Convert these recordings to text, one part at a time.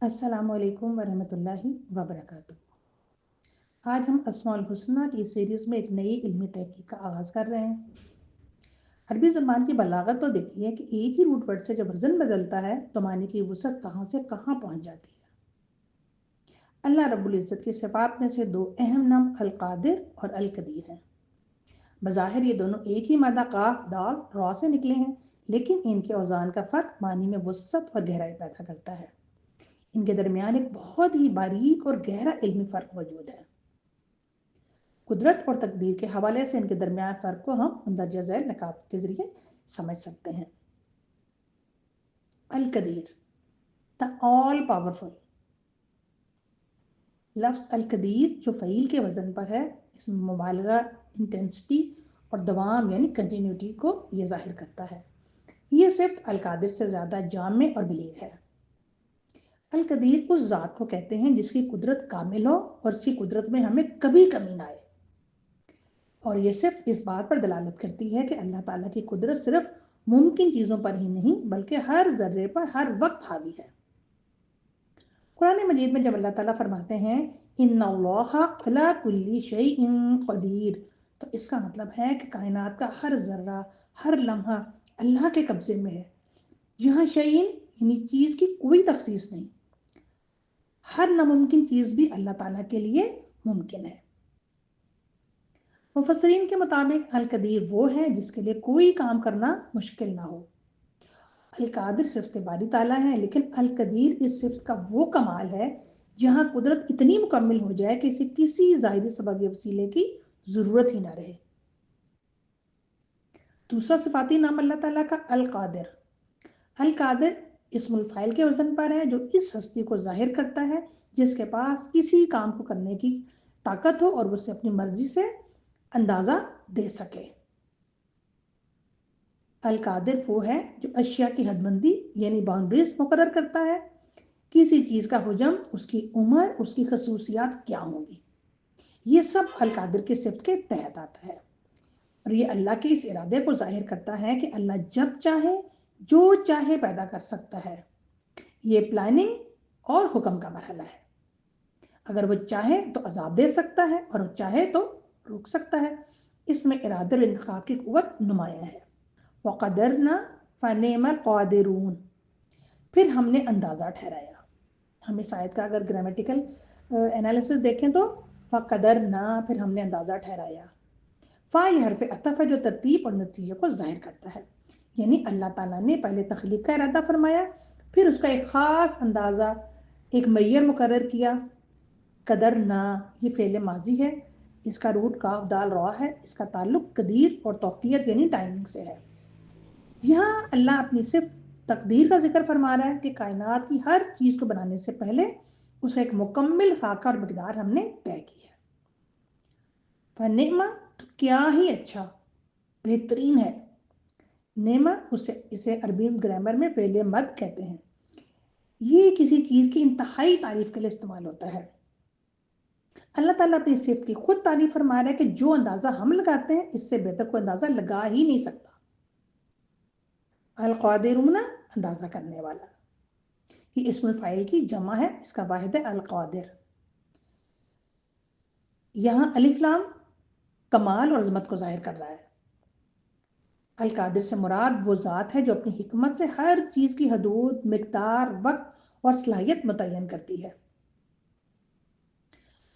अस्सलाम वालेकुम वरहमतुल्लाहि वबरकातुहू। आज हम अस्माउल हुस्ना की सीरीज़ में एक नई इल्मी तहकीक का आगाज़ कर रहे हैं। अरबी ज़बान की बलागत तो देखिए कि एक ही रूट वर्ड से जब वज़न बदलता है तो मानी की वुसअत कहाँ से कहाँ पहुँच जाती है। अल्लाह रब्बुल इज़्ज़त की सिफ़ात में से दो अहम नाम अल क़ादिर और अल क़दीर हैं। बज़ाहिर ये दोनों एक ही मादा काफ दाल रॉ से निकले हैं, लेकिन इनके औज़ान का फ़र्क मानी में वुसअत और गहराई पैदा करता है। इनके दरमियान एक बहुत ही बारीक और गहरा इल्मी फ़र्क मौजूद है। कुदरत और तकदीर के हवाले से इनके दरमियान फ़र्क को हम मंदरजा झैल निकात के ज़रिए समझ सकते हैं। अल कदीर, द ऑल पावरफुल। लफ्ज़ अल कदीर जो फ़ईल के वज़न पर है, इसमें मुबालगा, इंटेंसिटी और दवाम यानी कंटिन्यूटी को ये ज़ाहिर करता है। ये सिर्फ अल कादिर से ज़्यादा जामे और बलीग है। अल कदीर उस ज़ात को कहते हैं जिसकी कुदरत कामिल हो और उसकी कुदरत में हमें कभी कमी ना आए, और ये सिर्फ इस बात पर दलालत करती है कि अल्लाह ताला की कुदरत सिर्फ मुमकिन चीज़ों पर ही नहीं बल्कि हर ज़र्रे पर हर वक्त हावी है। कुरान मजीद में जब अल्लाह ताला फरमाते हैं इन्नल्लाहा अला कुल्ली शैइन क़दीर, तो इसका मतलब है कि कायनात का हर ज़र्रा हर लम्हा अल्लाह के कब्ज़े में है। यहाँ शैइन यानी चीज़ की कोई तखसीस नहीं, हर नामुमकिन चीज़ भी अल्लाह ताला के लिए मुमकिन है। मुफस्सिरीन के मुताबिक अल कदीर वो है जिसके लिए कोई काम करना मुश्किल ना हो। अल कादिर सिफ्त बारी ताला है, लेकिन अल कदीर इस सिफ्त का वो कमाल है जहाँ कुदरत इतनी मुकम्मल हो जाए कि इसे किसी ज़ाहिरी सबब या वसीले की ज़रूरत ही ना रहे। दूसरा सिफाती नाम अल्लाह ताला का अल कादिर। अल कादिर इस्मुल फ़ाइल के वज़न पर है जो इस हस्ती को ज़ाहिर करता है जिसके पास किसी काम को करने की ताकत हो और वो उसे अपनी मर्जी से अंदाज़ा दे सके। अल कादिर वो है जो अशिया की हदबंदी यानी बाउंड्रीज मुकर्रर करता है। किसी चीज़ का हुजम, उसकी उम्र, उसकी खसूसियात क्या होंगी, ये सब अल कादिर की सिफ्त के तहत आता है। और ये अल्लाह के इस इरादे को जाहिर करता है कि अल्लाह जब चाहे जो चाहे पैदा कर सकता है। ये प्लानिंग और हुक्म का मरहला है। अगर वो चाहे तो अजाब दे सकता है और वो चाहे तो रोक सकता है। इसमें इरादे और इंतखाब की कुव्वत नुमाया है। वक़दरना फ़निअमल क़ादिरून, फिर हमने अंदाज़ा ठहराया। हम इस आयत का अगर ग्रामेटिकल एनालिसिस देखें तो फ़क़दरना फिर हमने अंदाज़ा ठहराया। फ़ा ये हरफ़ अतफ़ है जो तरतीब और नतीजे को ज़ाहिर करता है। यानी अल्लाह ताला ने पहले तख्लीक का इरादा फरमाया, फिर उसका एक ख़ास अंदाज़ा, एक मय्यर मुकर्रर किया। कदरना ये फ़ेल माजी है, इसका रूट काफ दाल रॉ है, इसका ताल्लुक कदीर और तौक़ीयत यानी टाइमिंग से है। यहाँ अल्लाह अपनी सिर्फ तकदीर का जिक्र फरमा रहा है कि कायनात की हर चीज़ को बनाने से पहले उसका एक मुकम्मल खाका और मकदार हमने तय की है। फनिअमा तो क्या ही अच्छा, बेहतरीन है। नेमा इसे अरबी ग्रामर में फ़ेल मद कहते हैं। ये किसी चीज़ की इंतहाई तारीफ के लिए इस्तेमाल होता है। अल्लाह ताला अपनी सिफ्त की खुद तारीफ फरमा रहा है कि जो अंदाज़ा हम लगाते हैं इससे बेहतर कोई अंदाज़ा लगा ही नहीं सकता। अल क़ादिरूना अंदाज़ा करने वाला, ये इस्मुल फ़ाइल की जमा है, इसका वाहिद है अल क़ादिर। यहाँ अलिफ लाम कमाल और अज़मत को ज़ाहिर कर रहा है। अल कादिर से मुराद वो ज़ात है जो अपनी हिकमत से हर चीज़ की हदूद, मिक़दार, वक्त और सलाहियत मुतय्यन करती है।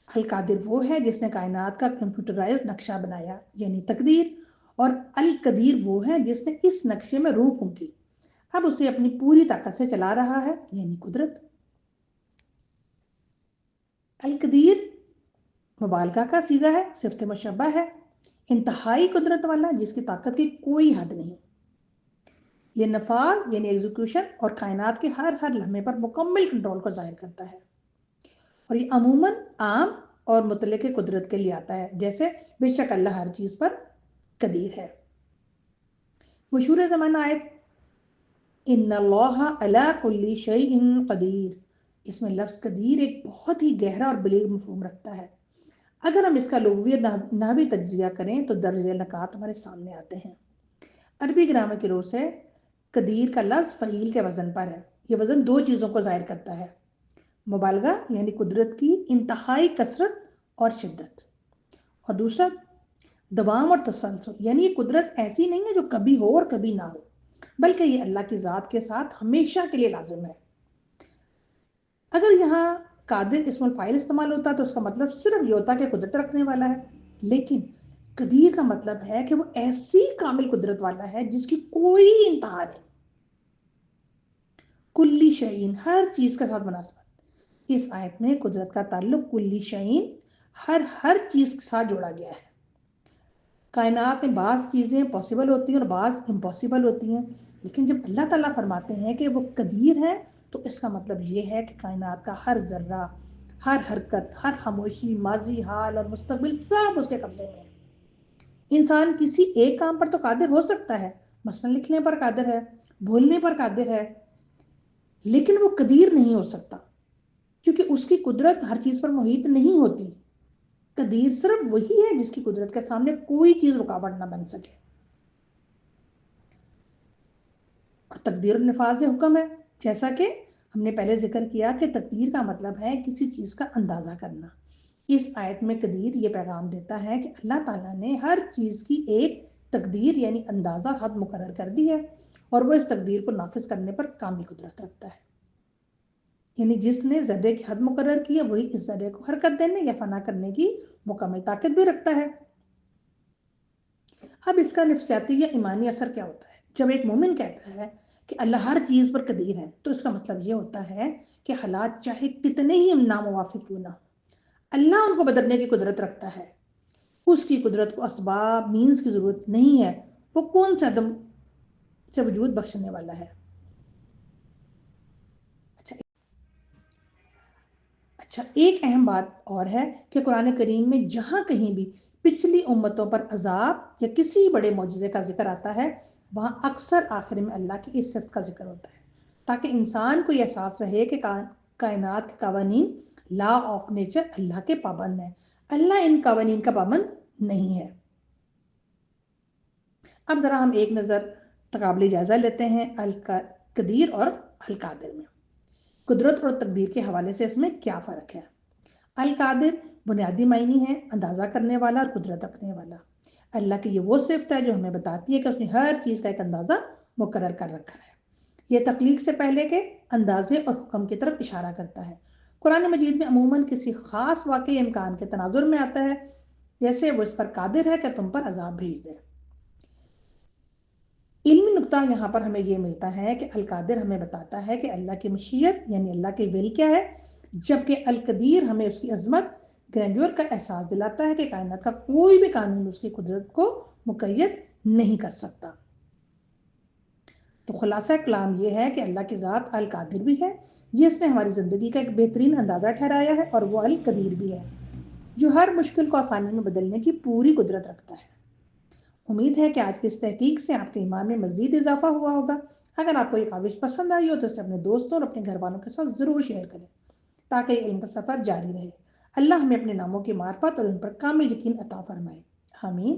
अल कादिर वो है जिसने कायनात का कंप्यूटराइज नक्शा बनाया यानी तकदीर, और अल कदीर वो है जिसने इस नक्शे में रूह फूंकी, अब उसे अपनी पूरी ताकत से चला रहा है यानी कुदरत। अल कदीर मुबालगा का सीगा है, सिफ्त मुशब्बा है, इंतहाई कुदरत वाला जिसकी ताकत की कोई हद नहीं। ये नफाज यानी एग्जीक्यूशन और कायनात के हर हर लम्हे पर मुकम्मल कंट्रोल को जाहिर करता है। और ये अमूमन आम और मुतलक़ कुदरत के लिए आता है, जैसे बेशक अल्लाह हर चीज़ पर कदीर है। मशहूर ज़माना आयत इन्नल्लाहा अला कुल्ली शैइन क़दीर, इसमें लफ्ज़ कदीर एक बहुत ही गहरा और बलीग मफ़हूम रखता है। अगर हम इसका लुग़वी नाहवी तज्ज़िया करें तो दर्ज नकात हमारे सामने आते हैं। अरबी ग्रामर की रोह से कदीर का लफ्ज़ फ़ईल के वज़न पर है। ये वज़न दो चीज़ों को ज़ाहिर करता है। मुबालगा यानी कुदरत की इंतहाई कसरत और शिद्दत। और दूसरा दवाम और तसलसल, यानी ये कुदरत ऐसी नहीं है जो कभी हो और कभी ना हो, बल्कि ये अल्लाह की ज़ात के साथ हमेशा के लिए लाजिम है। अगर यहाँ कादिर इस्मुल फ़ाइल इस्तेमाल होता तो उसका मतलब सिर्फ ये होता कि कुदरत रखने वाला है, लेकिन कदीर का मतलब है कि वो ऐसी कामिल कुदरत वाला है जिसकी कोई इंतहा नहीं। कुल्ली शयीन, हर चीज़ के साथ मुनासबत। इस आयत में कुदरत का ताल्लुक कुल्ली शयीन, हर चीज़ के साथ जोड़ा गया है। कायनात में बाज़ चीज़ें पॉसिबल होती हैं और बाज़ इम्पॉसिबल होती हैं, लेकिन जब अल्लाह ताला फरमाते हैं कि वो कदीर है तो इसका मतलब ये है कि कायनात का हर ज़र्रा, हर हरकत, हर खामोशी, माजी, हाल और मुस्तकबिल सब उसके कब्जे में है। इंसान किसी एक काम पर तो कादिर हो सकता है, मसलन लिखने पर कादिर है, भूलने पर कादिर है, लेकिन वो कदीर नहीं हो सकता, क्योंकि उसकी कुदरत हर चीज़ पर मुहित नहीं होती। कदीर सिर्फ वही है जिसकी कुदरत के सामने कोई चीज़ रुकावट ना बन सके। और तकदीर नफाज हुक्म है, जैसा कि हमने पहले जिक्र किया कि तकदीर का मतलब है किसी चीज़ का अंदाज़ा करना। इस आयत में कदीर ये पैगाम देता है कि अल्लाह ताला ने हर चीज़ की एक तकदीर यानी अंदाज़ा हद मुकर्रर कर दी है और वो इस तकदीर को नाफिज करने पर कामिल कुदरत रखता है। यानी जिसने ज़र्रे की हद मुकर्रर की है वही इस ज़र्रे को हरकत देने या फना करने की मुकम्मल ताकत भी रखता है। अब इसका नफ्सियाती या ईमानी असर क्या होता है? जब एक मोमिन कहता है कि अल्लाह हर चीज़ पर कदीर है, तो इसका मतलब ये होता है कि हालात चाहे कितने ही नामुवाफिक क्यों ना हो, अल्लाह उनको बदलने की कुदरत रखता है। उसकी कुदरत को असबाब मीन्स की ज़रूरत नहीं है। वो कौन सा अदम से वजूद बख्शने वाला है। अच्छा अच्छा, एक अहम बात और है कि कुरान करीम में जहाँ कहीं भी पिछली उम्मतों पर अजाब या किसी बड़े मौजज़े का जिक्र आता है, वहाँ अक्सर आखिर में अल्लाह की इज्जत का जिक्र होता है, ताकि इंसान को यह एहसास रहे कि कायनात के कवानीन, लॉ ऑफ नेचर अल्लाह के पाबंद हैं, अल्लाह इन कवानीन का पाबंद नहीं है। अब ज़रा हम एक नज़र तकाबली जायज़ा लेते हैं अल कदीर और अल कादिर में। कुदरत और तकदीर के हवाले से इसमें क्या फ़र्क है? अल कादिर बुनियादी मायने है अंदाज़ा करने वाला और कुदरत रखने वाला। अल्लाह की ये वो सिफ्त है जो हमें बताती है कि उसने हर चीज़ का एक अंदाज़ा मुकर्रर कर रखा है। यह तख्लीक से पहले के अंदाजे और हुक्म की तरफ इशारा करता है। कुरान मजीद में अमूमन किसी ख़ास वाक़ई इम्कान के तनाजुर में आता है, जैसे वो इस पर कादिर है कि तुम पर अजाब भेज दे। इल्मी नुक्ता यहाँ पर हमें ये मिलता है कि अल-कादिर हमें बताता है कि अल्लाह की मशीयत यानी अल्लाह के विल क्या है, जबकि अल-कदीर हमें उसकी अजमत ग्रैंड्योर का एहसास दिलाता है कि कायनात का कोई भी कानून उसकी कुदरत को मुक़य्यद नहीं कर सकता। तो खुलासा कलाम ये है कि अल्लाह की ज़ात अल-कादिर भी है, जिसने हमारी ज़िंदगी का एक बेहतरीन अंदाज़ा ठहराया है, और वो अल-कदीर भी है, जो हर मुश्किल को आसानी में बदलने की पूरी कुदरत रखता है। उम्मीद है कि आज की इस तहकीक से आपके ईमान में मज़ीद इजाफा हुआ होगा। अगर आपको ये काविश पसंद आई हो तो इसे अपने दोस्तों और अपने घर वालों के साथ ज़रूर शेयर करें, ताकि इल्म का सफ़र जारी रहे। अल्लाह हमें अपने नामों की मार्फत और उन पर कामिल यकीन अता फरमाए। आमीन।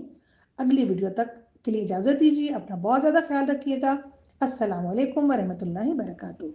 अगली वीडियो तक के लिए इजाज़त दीजिए। अपना बहुत ज़्यादा ख्याल रखिएगा। अस्सलामु अलैकुम वरहमतुल्लाहि वबरकातुहू।